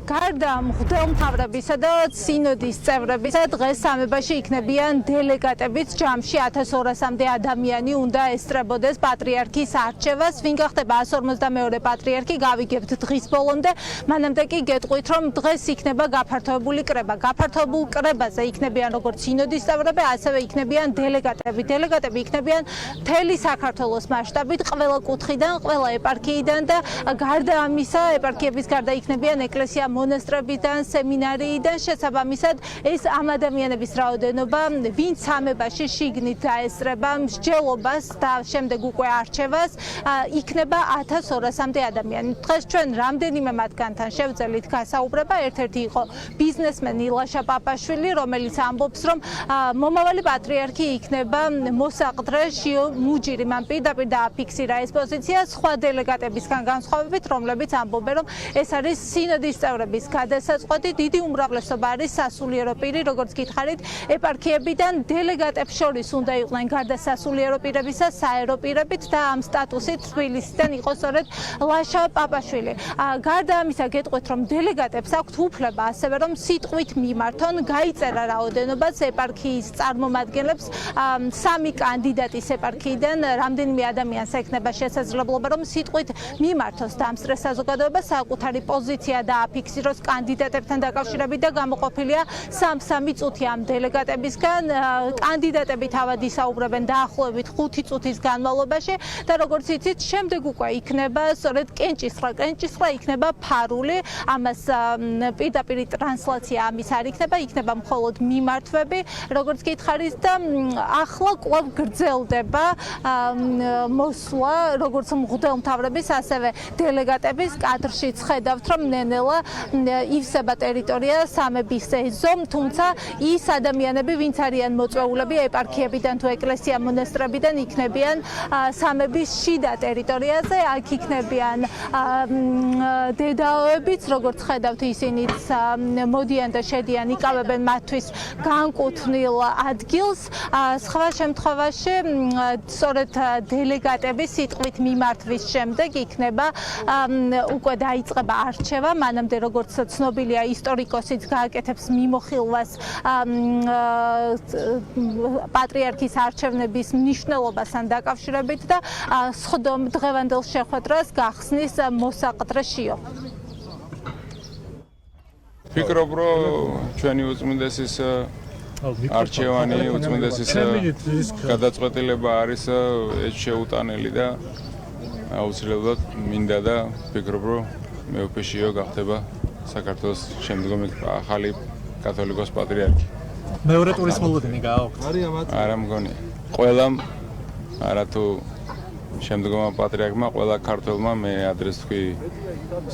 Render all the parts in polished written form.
გარდა მღვდელმთავრებისა და სინოდის წევრებისა დღეს სამებაში იქნებიან დელეგატებიც ჯამში 1200-მდე ადამიანი უნდა ესწრებოდეს პატრიარქის არჩევას. ვინ გახდება 152-მე პატრიარქი გავიგებთ დღის ბოლომდე. მანამდე კი გეტყვით, რომ დღეს იქნება გაფართოებული კრება. გაფართოებულ კრებაზე იქნებიან როგორც სინოდის წევრები, ასევე იქნებიან დელეგატები. დელეგატები იქნებიან მთელი საქართველოს მასშტაბით, ყველა კუთხიდან, ყველა ეპარქიიდან და გარდა ამისა, ეპარქიების გარდა იქნებიან ეკლესია მონასტრებიდან, სემინარიიდან, შესაბამისად ეს ამ ადამიანების რაოდენობა, ვინც სამებაში შიგნით დაესწრება მსჯელობას და შემდეგ უკვე არჩევას, იქნება 1200-მდე ადამიანი. დღეს ჩვენ რამდენიმე მათგანთან შევძელით გასაუბრება. ერთ-ერთი იყო ბიზნესმენი ილაშა პაპაშვილი, რომელიც ამბობს, რომ მომავალი პატრიარქი იქნება მოსაყდრე შიო მუჯირი. მან პირდაპირ დააფიქსირა ეს პოზიცია სხვა დელეგატებისგან განსხვავებით, რომლებიც ამბობენ, რომ ეს არის სინოდის წევრების გადასაწყვეტი. დიდი უმრავლესობა არის სასულიერო პირი, როგორც გითხარით, ეპარქიებიდან დელეგატებს შორის უნდა იყვნენ გარდა სასულიერო პირებისა საერო პირებით და ამ სტატუსით თბილისიდან იყო სწორედ ლაშა პაპაშვილი. გარდა ამისა გეტყვით, რომ დელეგატებს აქვთ უფლება ასევე რომ სიტყვით მიმართონ, გაიწერა რაოდენობაც ეპარქიის წარმომადგენლებს, 3 კანდიდატის ეპარქიიდან რამდენიმე ადამიანს ექნება შესაძლებლობა რომ სიტყვით მიმართოს დამსწრე საზოგადოება, საკუთარი პოზიცია დააფიქსიროს კანდიდატებთან დაკავშირებით და გამოყოფილია 3 წუთი ამ დელეგატებისგან. კანდიდატები თავად ისაუბრებენ დაახლოებით 5 წუთის განმავლობაში და როგორც იცით, შემდეგ უკვე იქნება სწორედ კენჭისყრა იქნება ფარული, ამას პირდაპირ ტრანსლაცია ამის არ იქნება მხოლოდ მიმართვები, როგორც გითხარით და ახლა კვლავ გრძელდება მოსვლა როგორც მღვდელმთავრების, ასევე დელეგატების კადრშიც ხედავთ, რომ ნენელა ივსება ტერიტორია სამების ეზო, თუმცა ის ადამიანები, ვინც არიან მოწვეულები ეპარქიებიდან თუ ეკლესია მონასტრებიდან, იქნებიან სამების შიდა ტერიტორიაზე, აქ იქნებიან დედაოებიც, როგორც ხედავთ, ისინიც მოდიან და შედიან, იკავებენ მათთვის განკუთვნილ ადგილს. სხვა შემთხვევაში, სწორედ დელეგატების სიტყვით მიმართვის შემდეგ იქნება უკვე დაიწყება არჩევა. მანამდე როგორც ცნობილია, ისტორიკოსიც გააკეთებს მიმოხილვას პატრიარქის არჩევნების მნიშვნელობასთან დაკავშირებით და დღევანდელ შეხვედრას გახსნის მოსაყდრე შიო. ფიქრობ, რომ ჩვენი უწმინდესის არჩევანი, უწმინდესის გადაწყვეტილება არის შეუტანელი და აუცილებლად მინდა და ფიქრობ, რომ მეუფე შიო გახდება საქართველოს შემდგომი ახალი კათოლიკოს პატრიარქი. მეორე ტურის მოლოდინი გააქვთ? არა მგონია. ყველამ არათუ შემდგომმა პატრიარქმა, ყველა ქართველმა მე ადრეს თქვი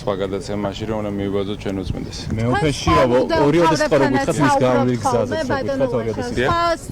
სხვა გადაცემაში რომ უნდა მივიბაძოთ ჩვენ უწმინდეს. მეუფე შიო ორი ოდესყარო გითხრათ მის გამიგზაზე.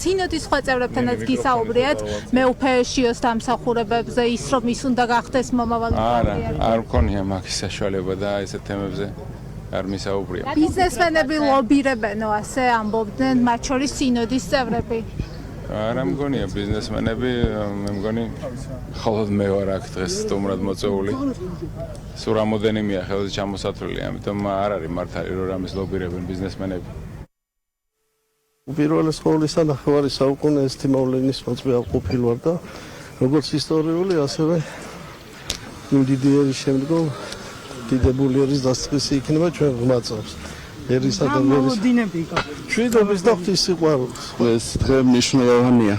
სინოდის სხვა წევრებთანაც გისაუბრიათ მეუფე შიოს დამსახურებებზე, ის რომ ის უნდა გახდეს მომავალი პატრიარქი. არ მქონია მაგის საშუალება და ესეთ თემებზე არ მისაუბრია. ბიზნესმენები ლობირებენო, ასე ამბობდნენ, მათ შორის სინოდის წევრები. არა მგონია ბიზნესმენები, მე მგონი მხოლოდ მე ვარ აქ დღეს სტუმრად მოწვეული. სულ რამოდენიმეა ხელზე ჩამოსათვლილი, ამიტომ არ არის მართალი რომ რამის ლობირებენ ბიზნესმენები. უპირველეს ყოვლისა ნახევარი საუკუნე ეს თემავლინის მოწვევა ყოფილი ვარ და როგორც ისტორიული, ასევე დიდი ერის შემდგომ დიდებული ერის დასწრისი იქნება ჩვენ ღრმა წელს. ერისა და შვიდობის და ღვთის სიყვარულის. ეს დღე მნიშვნელოვანია.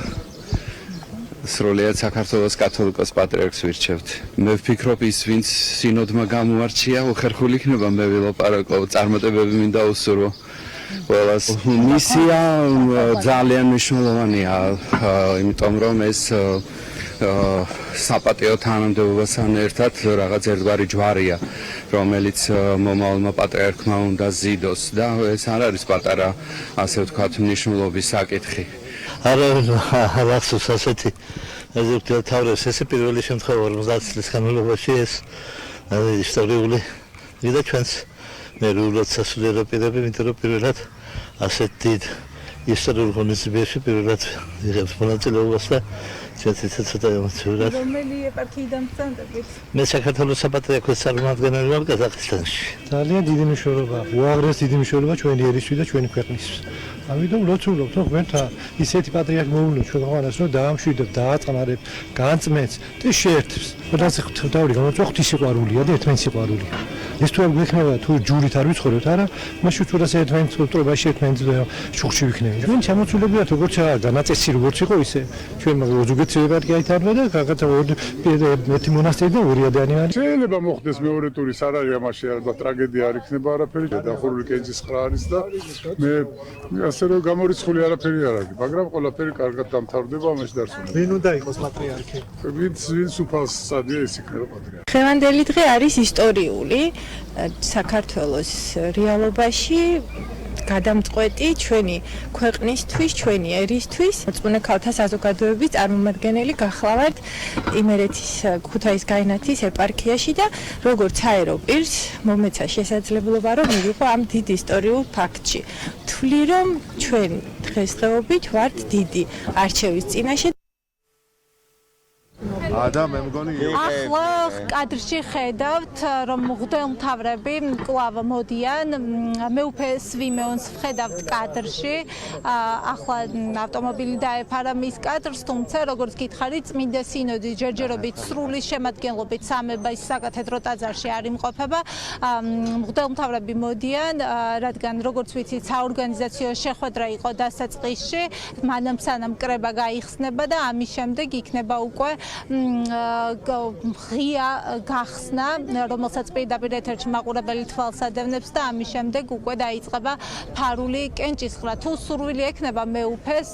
სრულად საქართველოს კათოლიკოს პატრიარქს ვირჩევთ. მე ვფიქრობ, ის ვინც სინოდმა გამოარჩია, უხერხული იქნება მე ვილაპარაკო, წარმატებები მინდა უსურვო. ყველას მისია ძალიან მნიშვნელოვანია, იმიტომ რომ ეს საპატიო თანამდებობასთან ერთად რაღაც ერთგვარი ჯვარია, რომელიც მომავალმა პატრიარქმა უნდა ზიდოს და ეს არ არის პატარა, ასე ვთქვათ, მნიშვნელობის საკითხი. არა ახსოვს ასეთი ეგვიპტელ თავრებს, ესე პირველი შემთხვევა 50 წლის განმავლობაში ეს ისტორიული და ჩვენს ნერვულად სასულიერო პირები, იმიტომ რომ პირველად ასეთ დიდ ისტორიულ ღონისძიებაში პირველად იღებს მონაწილეობას და შეიძლება ცოტა ემოციურად. რომელი ეპარქიიდან ბრძანდებით? მე საქართველოს საპატრიარქოს წარმომადგენელი ვარ ყაზახստანში. ძალიან დიდი მნიშვნელობა, უაღრეს დიდი მნიშვნელობა ჩვენი ერისთვის და ჩვენი ქვეყნისთვის. ამიტომ ლოცულობთ, რომ ღმერთმა ისეთი პატრიარქი მოულოდნელს ჩვენ ქვეყანას, რომ დაამშვიდებ, დააწმარებ, განწმენს და შეერთებს. ყველასე ღვთაური გამოწვა ღვთის სიყვარულია და ერთმანეთის სიყვარულია. ეს თუ არ გვექნება, თუ ჯურით არ ვიცხოვრებთ, არა, მაშინ თუ რას ერთმანეთის წრობაში ერთმანეთის შუხში ვიქნებით. ჩვენ ჩამოცულებია როგორც განაწესი როგორც იყო ისე ჩვენ ზუგდიდში ეპარქია ითარდება და გაგათა ერთი მონასტერი და ორი ადამიანი არის. შეიძლება მოხდეს მეორე ტურის არ არის ამაში არა ტრაგედია არ იქნება არაფერი დახურული კენჭის ყრა არის და მე ასე რომ გამორიცხული არაფერი არ არის მაგრამ ყველაფერი კარგად დამთავრდება ამაში დარწმუნებული. ვინ უნდა იყოს პატრიარქი? ვინც უფალს სადია ის იქნება პატრიარქი. დღევანდელი დღე არის ისტორიული საქართველოს რეალობაში გადამწყვეტი ჩვენი ქვეყნისთვის, ჩვენი ერისთვის. მოწმე ქალთა საზოგადოების წარმომადგენელი გახლავართ იმერეთის ქუთაის გაინათის ეპარქიაში და როგორც საერო პირს მომეცა შესაძლებლობა რომ მივიღო ამ დიდ ისტორიულ ფაქტში. თვლი რომ ჩვენ დღესდღეობით ვართ დიდი არჩევის წინაშე. მე მგონი ახლა კადრში ხედავთ რომ მღვდელმთავრები კვლავ მოდიან მეუფე სვიმეონს ხედავთ კადრში ახლა ავტომობილი დაეფარა მის კადრს თუმცა როგორც გითხარით წმინდა სინოდის ჯერჯერობით სრული შემადგენლობით სამების საკათედრო ტაძარში არ იმყოფება მღვდელმთავრები მოდიან რადგან როგორც ვიცით საორგანიზაციო შეხვედრა იყო დასაწყისში მანამ სანამ კრება გაიხსნება და ამის შემდეგ იქნება უკვე ღია გახსნა, რომელსაც პირდაპირ ეთერში მაყურებელი თვალს ადევნებს და ამის შემდეგ უკვე დაიწყება ფარული კენჭისყრა. თუ სურვილი ექნება მეუფეს,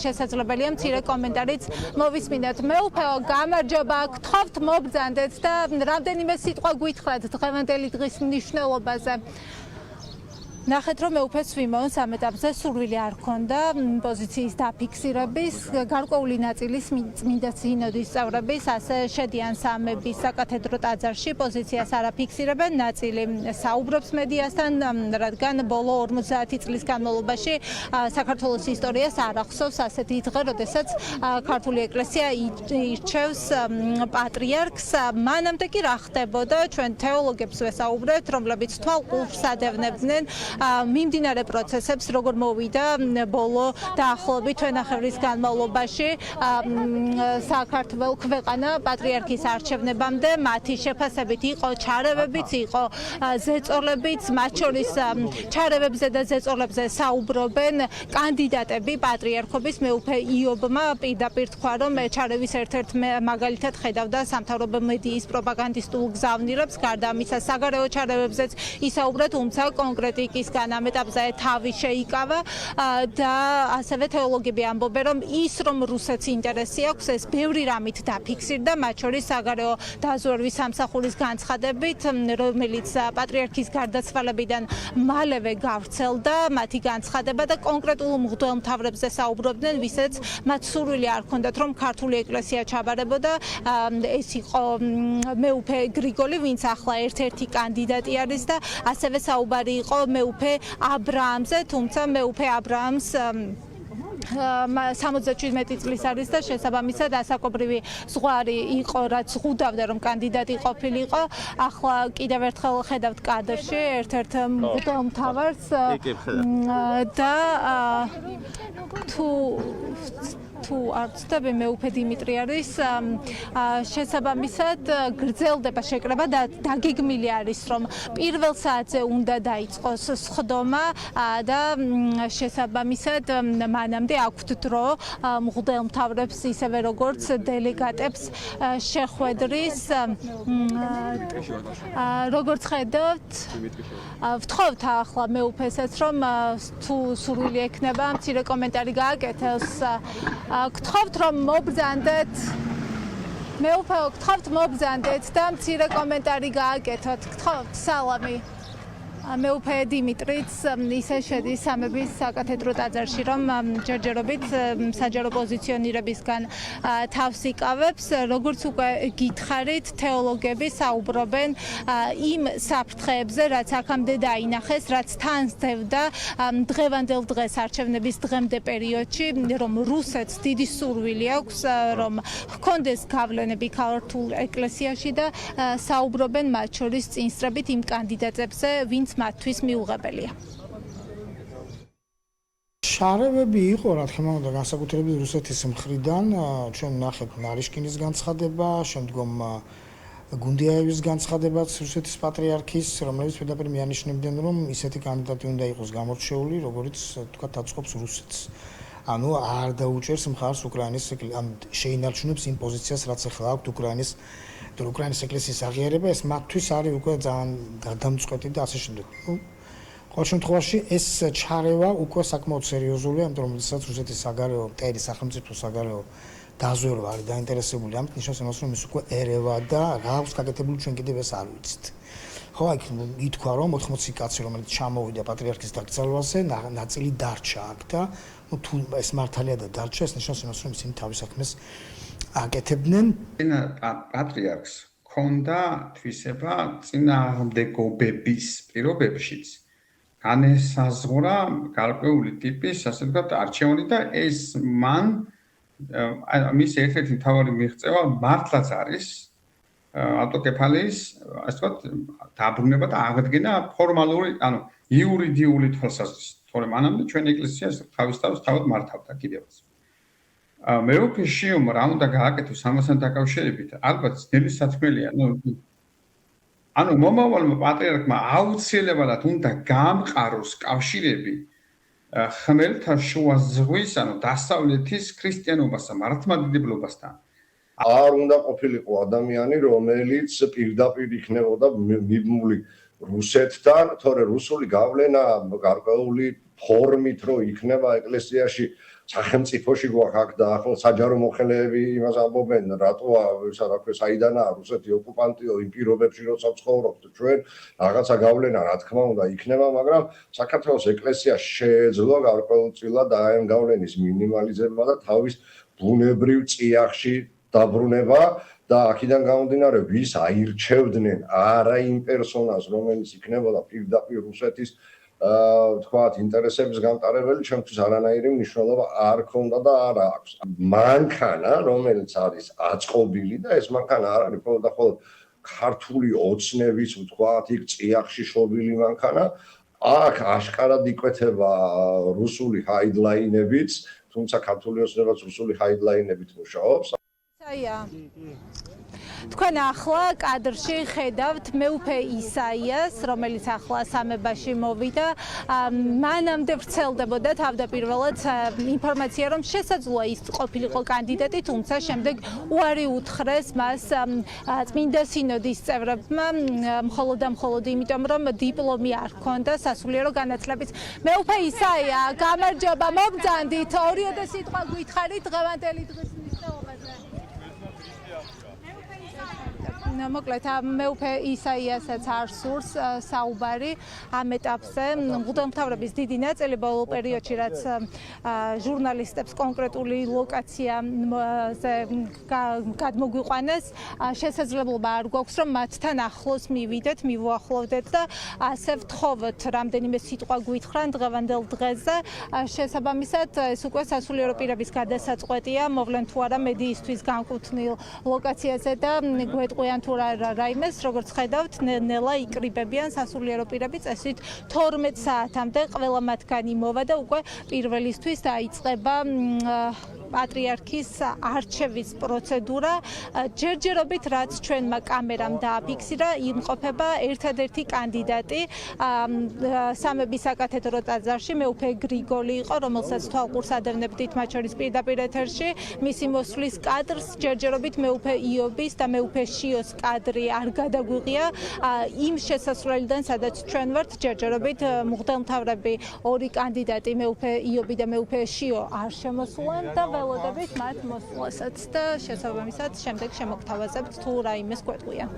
შესაძლებელია მცირე კომენტარიც მოვისმინოთ. მეუფეო, გამარჯობა, გთხოვთ მობრძანდეთ და რამდენიმე სიტყვა გვითხრათ დღევანდელი დღის მნიშვნელობაზე. ნახეთ რომ მეუფე სვიმეონს ამ ეტაპზე სურვილი არ ჰქონდა პოზიციის დაფიქსირების, გარკვეული ნაწილის წმინდა სინოდის წევრების ასე შედიან სამების საკათედრო ტაძარში პოზიციას არ აფიქსირებენ, ნაწილი საუბრობს მედიასთან, რადგან ბოლო 50 წლის განმავლობაში საქართველოს ისტორიას არ ახსოვს ასეთი დღე, როდესაც ქართული ეკლესია ირჩევს პატრიარქს. მანამდე კი რა ხდებოდა? ჩვენ თეოლოგებს ვესაუბრებთ, რომლებიც თვალყურს ადევნებდნენ მიმდინარე პროცესებს, როგორ მოვიდა ბოლო დაახლოებით თვენახევრის განმავლობაში საქართველოს ქვეყანა პატრიარქის არჩევნებამდე, მათი შეფასებით იყო ჩარევებიც, იყო ზეწოლებიც, მათ შორის ჩარევებზე და ზეწოლებზე საუბრობენ კანდიდატები პატრიარქობის. მეუფე იობმა პირდაპირ თქვა, რომ ჩარევის ერთ-ერთ მაგალითად ხედავდა სამთავრობო მედიის პროპაგანდისტულ გზავნილებს, გარდა ამისა საგარეო ჩარევებზეც ისაუბრა, თუმცა კონკრეტიკისგან ამ ეტაპზე თავი შეიკავა და ასევე თეოლოგები ამბობენ, რომ ის რომ რუსეთს ინტერესი აქვს, ეს ბევრი რამით დაფიქსირდა, მათ შორის საგარეო დაზვერვის სამსახურის განცხადებით, რომელიც პატრიარქის გარდაცვალებიდან მალევე გავრცელდა მათი განცხადება და კონკრეტულ მღვდელმთავრებზე საუბრობდნენ, ვისაც მათ სურვილი არ ჰქონდათ, რომ ქართული ეკლესია ჩაბარებოდა. ეს იყო მეუფე გრიგოლი, ვინც ახლა ერთ-ერთი კანდიდატი არის და ასევე საუბარი იყო მეუფე აბრაამზე, თუმცა მეუფე აბრაამს 77 წლის არის და შესაბამისად ასაკობრივი ზღვარი იყო, რაც ზღუდავდა რომ კანდიდატი ყოფილიყო. ახლა კიდევ ერთხელ ხედავთ კადრში ერთ-ერთ მღვდელმთავარს და თუ არ ვცდები მეუფე დიმიტრი არის შესაბამისად გრძელდება შეკრება და დაგეგმილი არის რომ პირველ საათზე უნდა დაიწყოს სხდომა და შესაბამისად მანამდე აქვთ დრო მღვდელმთავრებს ისევე როგორც დელეგატებს შეხვედრის როგორც ხედავთ ვთხოვთ ახლა მეუფესაც რომ თუ სურვილი ექნება მცირე კომენტარი გააკეთოს გთხოვთ რომ მობრძანდეთ მეუფეო გთხოვთ მობრძანდეთ და მცირე კომენტარი გააკეთოთ გთხოვთ სალამი მეუფე დიმიტრიც ისე შედის სამების საკათედრო ტაძარში, რომ ჯერჯერობით საჯარო პოზიციონირებისგან თავს იკავებს. Როგორც უკვე გითხარით, თეოლოგები საუბრობენ იმ საფრთხეებზე, რაც აქამდე დაინახეს, რაც თან სდევდა დღევანდელ დღეს არჩევნების დღემდე პერიოდში, რომ რუსეთს დიდი სურვილი აქვს, რომ ჰქონდეს გავლენები ქართულ ეკლესიაში და საუბრობენ მათ შორის წინსწრებით იმ კანდიდატებზე, ვინც მათთვის მიუღებელია. შარევები იყო, რა თქმა უნდა, განსაკუთრებით რუსეთის მხრიდან, ჩვენ ნახეთ ნარიშკინის განცხადება, შემდგომ გუნდიაევის განცხადებაც რუსეთის პატრიარქის, რომელიც პირდაპირ მიანიშნებდნენ, რომ ისეთი კანდიდატი უნდა იყოს გამორჩეული, როგორც თქვა დაწყობს რუსეთს. ანუ არ დაუჭერს მხარს უკრაინის შეინარჩუნებს იმ პოზიციას, რაც ახლა აქვს უკრაინის ეკლესიის აღიარება, ეს მათთვის არის უკვე ძალიან გადამწყვეტი და ასე შემდეგ. ყოველ შემთხვევაში ეს ჩარევა უკვე საკმაოდ სერიოზულია, იმიტომ რომ შესაძლოა რუსეთის საგარეო მტერი სახელმწიფო საგარეო დაზვერვა არის დაინტერესებული ამით, ნიშნავს იმას, რომ ის უკვე ერევა და რა აქვს გაკეთებული ჩვენ კიდევ ეს არ ვიცით. ხო, აქ ითქვა, რომ 80 კაცი, რომელიც ჩამოვიდა პატრიარქის დაკრძალვაზე, ნაწილი დარჩა აქ და თუ ეს მართალია და დარჩა, ეს ნიშნავს იმას, რომ ისინი თავის საქმეს აკეთებდნენ. პატრიარქს ქონდა თვისება წინააღმდეგობების პირობებშიც განესაზღვრა გარკვეული ტიპის, ასე ვთქვათ, არჩევანი და ეს მან მის ერთ-ერთი მთავარი მიღწევა მართლაც არის ავტოკეფალიის, ასე ვთქვათ, დაბრუნება და აღდგენა ფორმალური, ანუ იურიდიული თვალსაზრისით. თორემ მანამდე ჩვენი ეკლესია თავის თავს თავად მართავდა კიდევაც. მეუფე შიომ რა უნდა გააკეთოს ამასთან დაკავშირებით, ალბათ ძნელი სათქმელია. ანუ მომავალმა პატრიარქმა აუცილებლად უნდა გამყაროს კავშირები ხმელთაშუა ზღვის, ანუ დასავლეთის ქრისტიანობასა, მართლმადიდებლობასთან. არ უნდა ყოფილიყო ადამიანი, რომელიც პირდაპირ იქნებოდა მიბმული რუსეთთან, თორე რუსული გავლენა გარკვეული ფორმით რო იქნება ეკლესიაში, სახელმწიფოში გვაქვს აქ და ახლა საჯარო მოხელეები იმას ამბობენ, რატოა საერთოდ საიდანაა რუსეთი ოკუპანტიო იმ პირობებში როცა ცხოვრობთ ჩვენ, რაღაცა გავლენა რა თქმა უნდა იქნება, მაგრამ საქართველოს ეკლესია შეეძლო გარკვეულწილად ამ გავლენის მინიმალიზება და თავის ბუნებრივ წიაღში დაბრუნება და აქედან გამომდინარე ვის აირჩევდნენ არა იმ პერსონას, რომელიც იქნებოდა პირდაპირ რუსეთის თქვათ ინტერესების გამტარებელი, ჩემთვის არანაირი მნიშვნელობა არ ქონდა და არ აქვს. მანქანა, რომელიც არის აწყობილი და ეს მანქანა არ არის მხოლოდ და მხოლოდ ქართული ოცნების, ვთქვათ, იქ წიაღში შობილი მანქანა, აქ აშკარად იკვეთება რუსული ჰაიდლაინებიც, თუმცა ქართული ოცნებაც რუსული ჰაიდლაინებით მუშაობს. თქვენ ახლა კადრში ხედავთ მეუფე ისაიას, რომელიც ახლა სამებაში მოვიდა. მანამდე ვრცელდებოდა თავდაპირველად ინფორმაცია, რომ შესაძლოა ის ყოფილიყო კანდიდატი, თუმცა შემდეგ უარი უთხრეს მას წმინდა სინოდის წევრებმა, მხოლოდ იმიტომ, რომ დიპლომი არ ჰქონდა სასულიერო განათლების. მეუფე ისაია, გამარჯობა, მოგძანდით, ორიოდე სიტყვა გითხარით დღევანდელი დღის მნიშვნელობაზე. მოკლედ მეუფე ისაიასაც არ სურს საუბარი ამ ეტაპზე. მღვდელმთავრების დიდი ნაწილი ბოლო პერიოდში, რაც ჟურნალისტებს კონკრეტული ლოკაციაზე გადმოგვიყვანეს, შესაძლებლობა არ გვაქვს, რომ მათთან ახლოს მივიდეთ, მივუახლოვდეთ და ასე ვთხოვოთ რამდენიმე სიტყვა გვითხრან დღევანდელ დღეზე. შესაბამისად, ეს უკვე სასულიერო პირების გადასაწყვეტია, მოვლენ თუ არა მედიისთვის განკუთვნილ ლოკაციაზე და გვეტყვიან თუ რაიმეს, როგორც ხედავთ, ნელა იკრიბებიან სასულიერო პირები წესით 12 საათამდე ყველა მათგანი მოვა და უკვე პირველისთვის დაიწყება პატრიარქის არჩევის პროცედურა. ჯერჯერობით რაც ჩვენმა კამერამ დააფიქსირა, იმყოფება ერთადერთი კანდიდატი სამების საკათედრო ტაძარში, მეუფე გრიგოლი იყო, რომელსაც თვალყურს ადევნებდით მათ შორის პირდაპირ ეთერში. მისი მოსვლის კადრს ჯერჯერობით მეუფე იობის და მეუფე შიოს კადრი არ გადაგვიღია იმ შესასვლელიდან, სადაც ჩვენ ვართ. ჯერჯერობით მღვდელმთავრები ორი კანდიდატი, მეუფე იობი და მეუფე შიო არ შემოსულან და ველოდებით მათ მოსვლასაც და შესაბამისად შემდეგ შემოგთავაზებთ თუ რაიმეს გვეტყვიან.